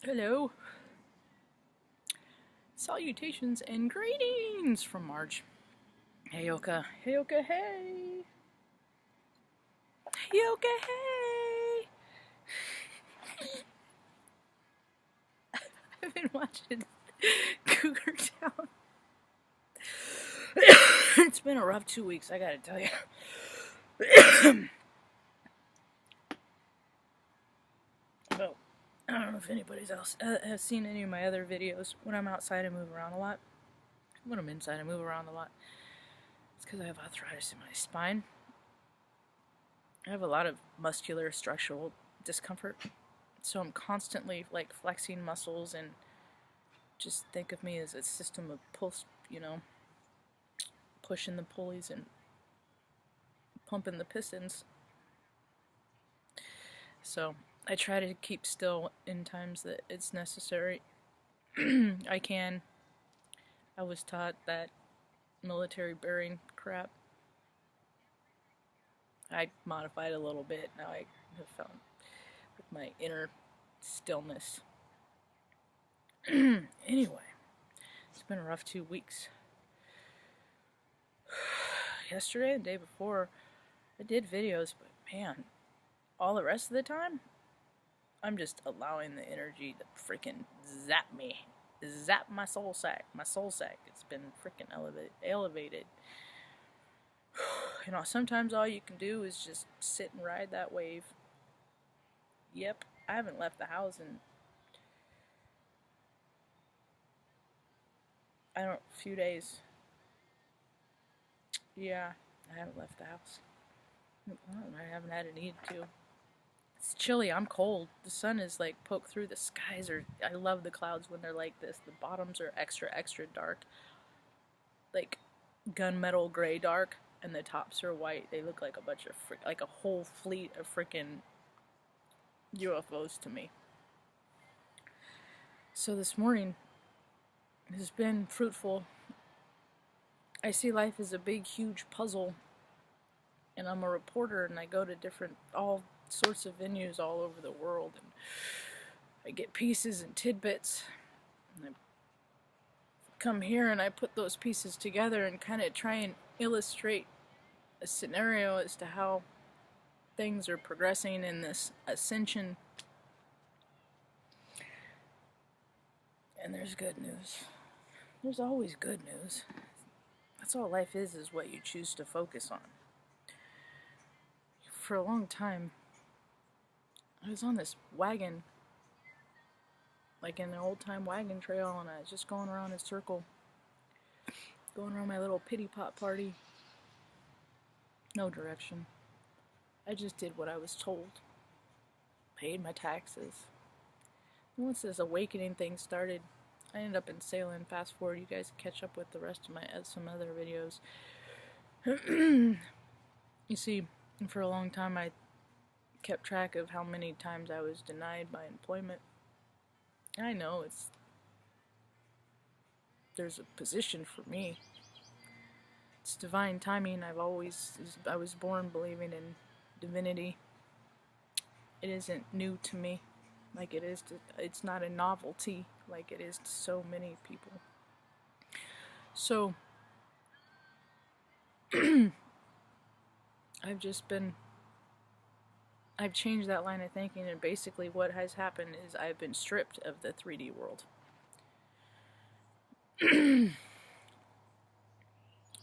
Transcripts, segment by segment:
Hello. Salutations and greetings from Marge. Hey Yoka. Hey Yoka, hey. Yoka, hey. I've been watching Cougar Town. It's been a rough 2 weeks, I gotta tell you. Well, I don't know if anybody else has seen any of my other videos. When I'm outside, I move around a lot. When I'm inside, I move around a lot. It's because I have arthritis in my spine. I have a lot of muscular structural discomfort. So I'm constantly like flexing muscles, and just think of me as a system of pulse, pushing the pulleys and pumping the pistons. So I try to keep still in times that it's necessary. I was taught that military bearing crap. I modified a little bit. Now I have found with my inner stillness. Anyway, it's been a rough 2 weeks. Yesterday, the day before, I did videos, but man, all the rest of the time, I'm just allowing the energy to freaking zap me. Zap my soul sack. My soul sack. It's been freaking elevated. Sometimes all you can do is just sit and ride that wave. Yep, I haven't left the house in a few days. Yeah, I haven't left the house. Well, I haven't had a need to. It's chilly. I'm cold. The sun is like poked through the skies. I love the clouds when they're like this. The bottoms are extra dark, like gunmetal gray dark, and the tops are white. They look like a bunch of like a whole fleet of freaking UFOs to me. So this morning has been fruitful. I see life as a big, huge puzzle, and I'm a reporter, and I go to all sorts of venues all over the world, and I get pieces and tidbits, and I come here and I put those pieces together and kind of try and illustrate a scenario as to how things are progressing in this ascension. And there's good news. There's always good news. That's all life is what you choose to focus on. For a long time, I was on this wagon, like in an old-time wagon trail, and I was just going around in a circle, going around my little pity pot party. No direction. I just did what I was told. Paid my taxes. And once this awakening thing started, I ended up in Salem. Fast forward, you guys catch up with the rest of some other videos. You see, for a long time I kept track of how many times I was denied my employment. I know there's a position for me. It's divine timing. I was born believing in divinity. It isn't new to me like it is it's not a novelty like it is to so many people. So I've changed that line of thinking, and basically what has happened is I've been stripped of the 3D world.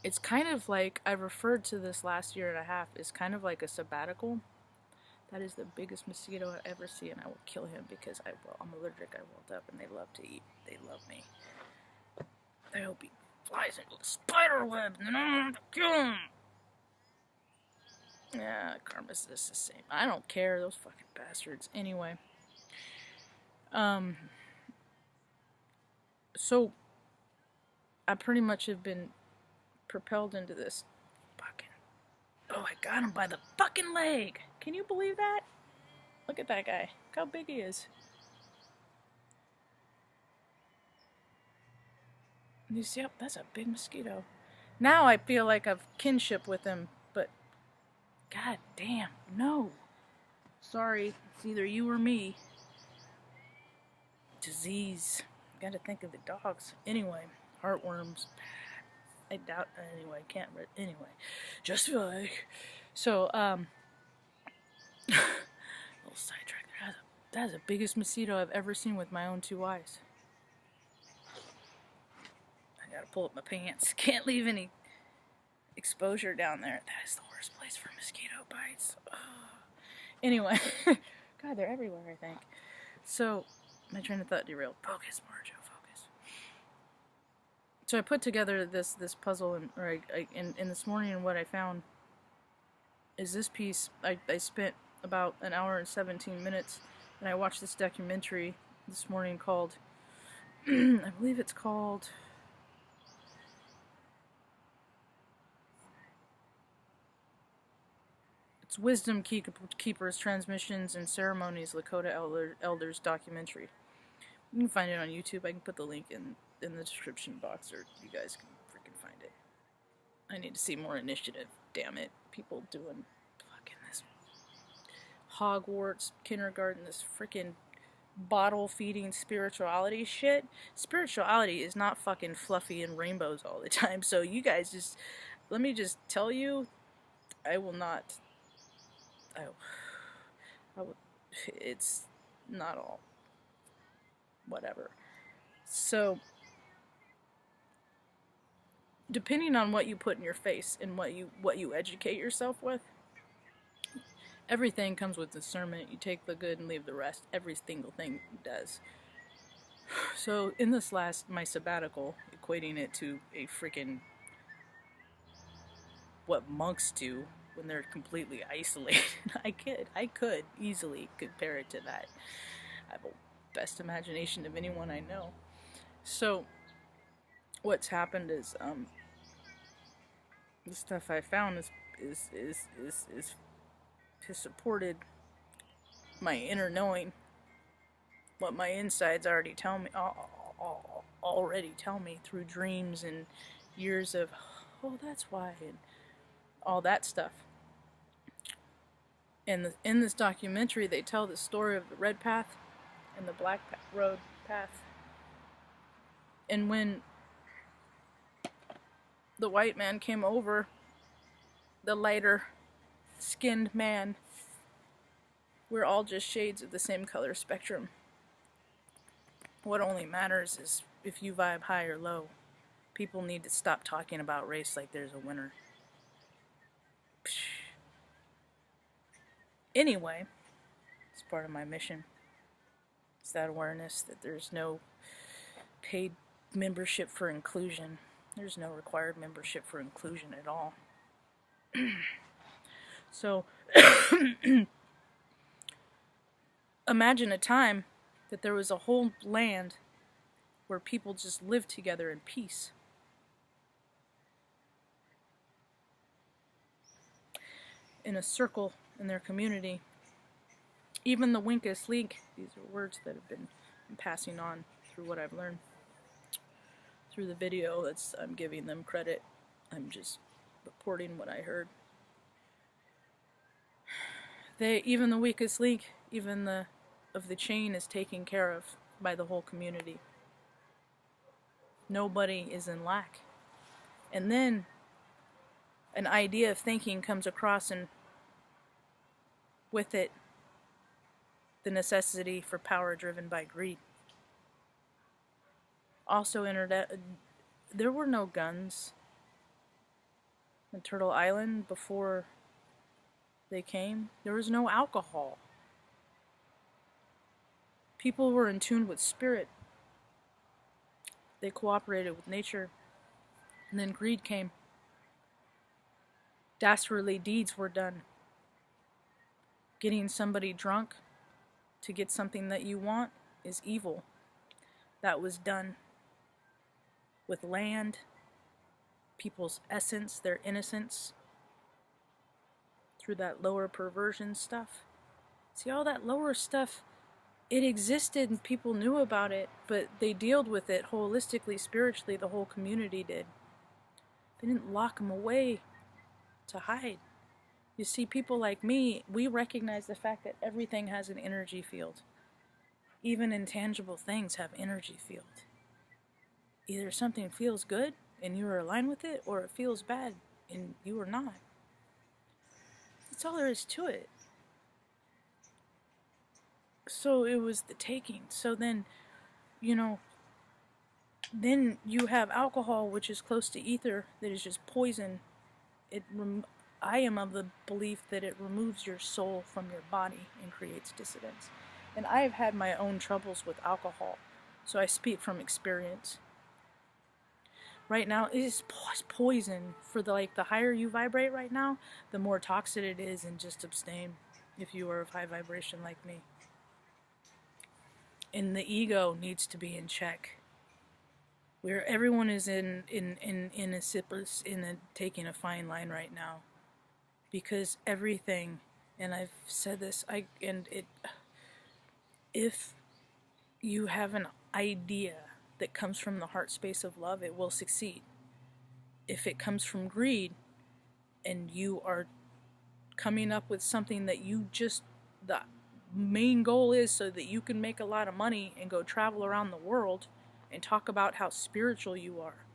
It's kind of like, I referred to this last year and a half as kind of like a sabbatical. That is the biggest mosquito I ever see, and I will kill him because I'm allergic. I rolled up, and they love to eat. They love me. I hope he flies into the spider web, and then I'm gonna kill him. Yeah, karma's just the same. I don't care, those fucking bastards. Anyway. So, I pretty much have been propelled into this fucking... Oh, I got him by the fucking leg! Can you believe that? Look at that guy. Look how big he is. You see, yep, that's a big mosquito. Now I feel like I've kinship with him, but god damn, no. Sorry, it's either you or me. disease. Gotta think of the dogs. Anyway, heartworms. I doubt. Anyway, can't. Anyway, just like. So, little sidetrack. That's the biggest mosquito I've ever seen with my own 2 eyes. I gotta pull up my pants. Can't leave any exposure down there. That is the worst place for mosquito bites. Ugh. Anyway, God, they're everywhere, I think. So, my train of thought derailed. Focus, Marge, focus. So I put together this puzzle, and this morning, and what I found is this piece. I spent about an hour and 17 minutes, and I watched this documentary this morning called, I believe it's called, it's WISDOMKEEPERS, Transmissions and Ceremonies, Lakota Elders documentary. You can find it on YouTube. I can put the link in the description box, or you guys can freaking find it. I need to see more initiative, damn it. People doing fucking this Hogwarts, kindergarten, this freaking bottle-feeding spirituality shit. Spirituality is not fucking fluffy and rainbows all the time. So you guys just, let me just tell you, I will not, it's not all, whatever. So, depending on what you put in your face and what you educate yourself with, everything comes with discernment. You take the good and leave the rest. Every single thing does. So in this my sabbatical, equating it to a freaking, what monks do when they're completely isolated, I could easily compare it to that. I have the best imagination of anyone I know. So what's happened is, the stuff I found has supported my inner knowing, what my insides already tell me, through dreams and years of, oh, that's why, and all that stuff. And in this documentary, they tell the story of the red path and the black road path. And when the white man came over, the lighter skinned man, we're all just shades of the same color spectrum. What only matters is if you vibe high or low. People need to stop talking about race like there's a winner. Psh. Anyway, it's part of my mission. It's that awareness that there's no paid membership for inclusion. There's no required membership for inclusion at all. So, imagine a time that there was a whole land where people just lived together in peace. In a circle in their community. Even the weakest link, these are words that have been passing on through what I've learned. Through the video, I'm giving them credit. I'm just reporting what I heard. Even the weakest link, even of the chain is taken care of by the whole community. Nobody is in lack. And then an idea of thinking comes across, and with it, the necessity for power driven by greed. Also there were no guns in Turtle Island before they came. There was no alcohol. People were in tune with spirit. They cooperated with nature. And then greed came. Dastardly deeds were done. Getting somebody drunk to get something that you want is evil. That was done with land, people's essence, their innocence, through that lower perversion stuff. See, all that lower stuff, it existed and people knew about it, but they dealt with it holistically, spiritually. The whole community did. They didn't lock them away to hide. You see, people like me, we recognize the fact that everything has an energy field. Even intangible things have energy field. Either something feels good and you are aligned with it, or it feels bad and you are not. That's all there is to it. So it was the taking. So then, you know, then you have alcohol, which is close to ether, that is just poison. I am of the belief that it removes your soul from your body and creates dissidence. And I have had my own troubles with alcohol, so I speak from experience. Right now, it is poison. For the higher you vibrate right now, the more toxic it is, and just abstain if you are of high vibration like me. And the ego needs to be in check. Where everyone is in taking a fine line right now, because everything, and I've said this, if you have an idea that comes from the heart space of love, it will succeed. If it comes from greed, and you are coming up with something that the main goal is so that you can make a lot of money and go travel around the world and talk about how spiritual you are,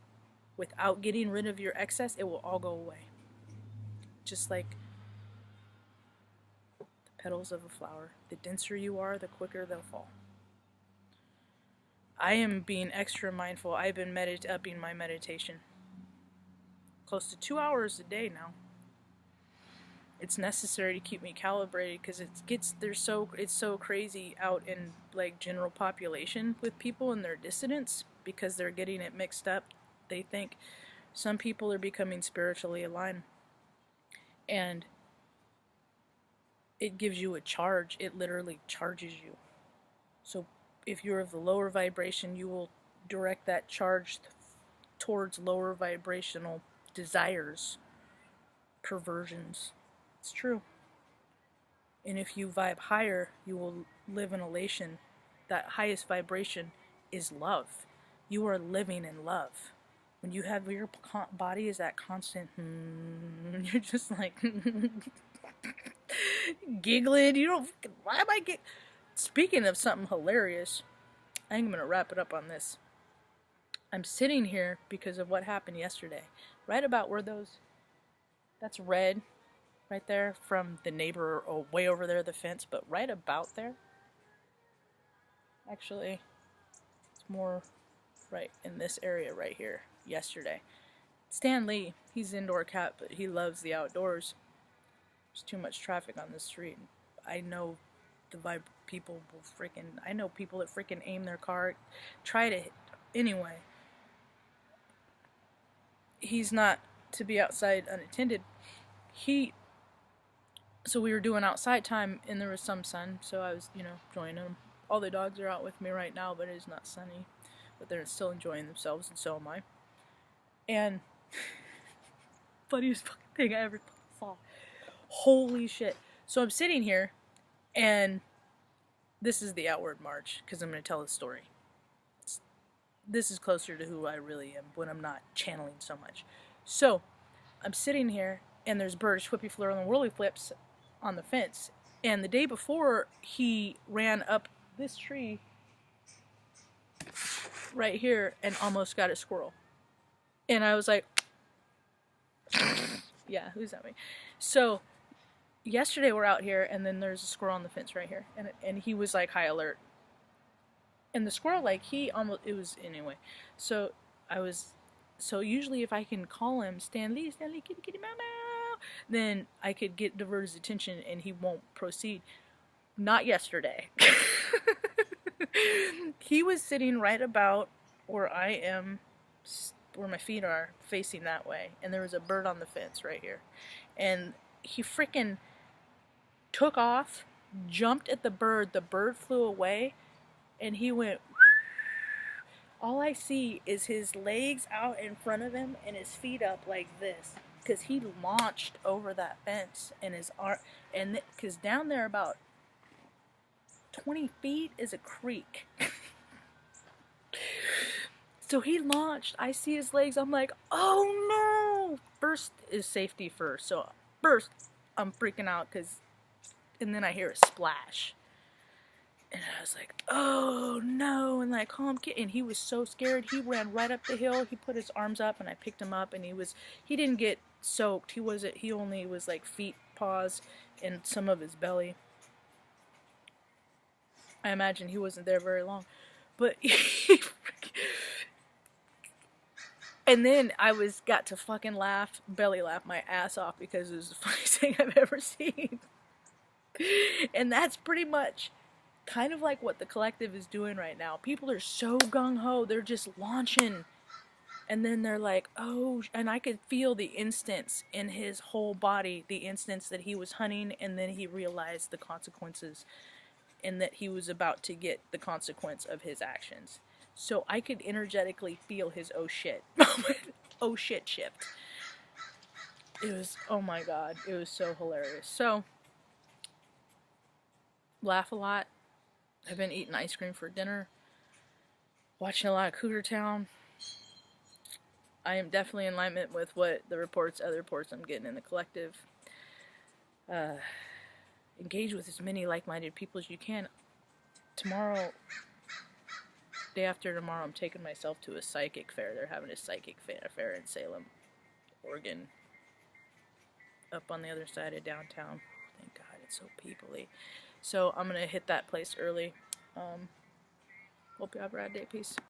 without getting rid of your excess, it will all go away. Just like the petals of a flower. The denser you are, the quicker they'll fall. I am being extra mindful. I've been upping my meditation. Close to 2 hours a day now. It's necessary to keep me calibrated, because it's so crazy out in general population with people and their dissidents, because they're getting it mixed up. They think some people are becoming spiritually aligned, and it gives you a charge. It literally charges you. So if you're of the lower vibration, you will direct that charge towards lower vibrational desires, perversions. It's true. And if you vibe higher, you will live in elation. That highest vibration is love. You are living in love. When you have your body is that constant, you're just like giggling. You don't. Why am I giggling? Speaking of something hilarious, I think I'm gonna wrap it up on this. I'm sitting here because of what happened yesterday. Right about where that's red. Right there from the neighbor, or way over there, the fence, but right about there. Actually, it's more right in this area right here. Yesterday, Stan Lee, he's an indoor cat, but he loves the outdoors. There's too much traffic on this street. I know people I know people that freaking aim their car, try to hit. Anyway, he's not to be outside unattended. So we were doing outside time, and there was some sun, so I was, joining them. All the dogs are out with me right now, but it is not sunny. But they're still enjoying themselves, and so am I. And funniest fucking thing I ever saw. Holy shit. So I'm sitting here, and this is the outward Marge, because I'm going to tell the story. This is closer to who I really am when I'm not channeling so much. So I'm sitting here, and there's birds, flippy fleur, and whirly flips on the fence. And the day before, he ran up this tree right here and almost got a squirrel. And I was like, yeah, who's that me? So yesterday we're out here, and then there's a squirrel on the fence right here, and he was like high alert. And the squirrel, it was anyway. So usually if I can call him, Stanley, kitty, kitty, meow, meow, then I could divert his attention and he won't proceed. Not yesterday. He was sitting right about where I am, where my feet are, facing that way. And there was a bird on the fence right here. And he freaking took off, jumped at the bird flew away, and he went. All I see is his legs out in front of him and his feet up like this, because he launched over that fence, and his arm, and because down there about 20 feet is a creek. So he launched. I see his legs. I'm like, oh no! First is safety first. So first, I'm freaking out, and then I hear a splash. And I was like, oh no, and like, calm kid. And he was so scared. He ran right up the hill. He put his arms up, and I picked him up, and he didn't get soaked. He only was like feet, paws, and some of his belly. I imagine he wasn't there very long. But and then I got to fucking belly laugh my ass off, because it was the funniest thing I've ever seen. And that's pretty much kind of like what the collective is doing right now. People are so gung-ho, they're just launching. And then they're like, oh, and I could feel the instance in his whole body, the instance that he was hunting, and then he realized the consequences, and that he was about to get the consequence of his actions. So I could energetically feel his oh shit. Oh shit shift. It was, oh my god, it was so hilarious. So, laugh a lot. I've been eating ice cream for dinner. Watching a lot of Cougar Town. I am definitely in alignment with what other reports I'm getting in the collective. Engage with as many like-minded people as you can. Tomorrow, day after tomorrow, I'm taking myself to a psychic fair. They're having a psychic fair in Salem, Oregon, up on the other side of downtown. Thank God, it's so peoply. So I'm gonna hit that place early. Hope you have a rad day. Peace.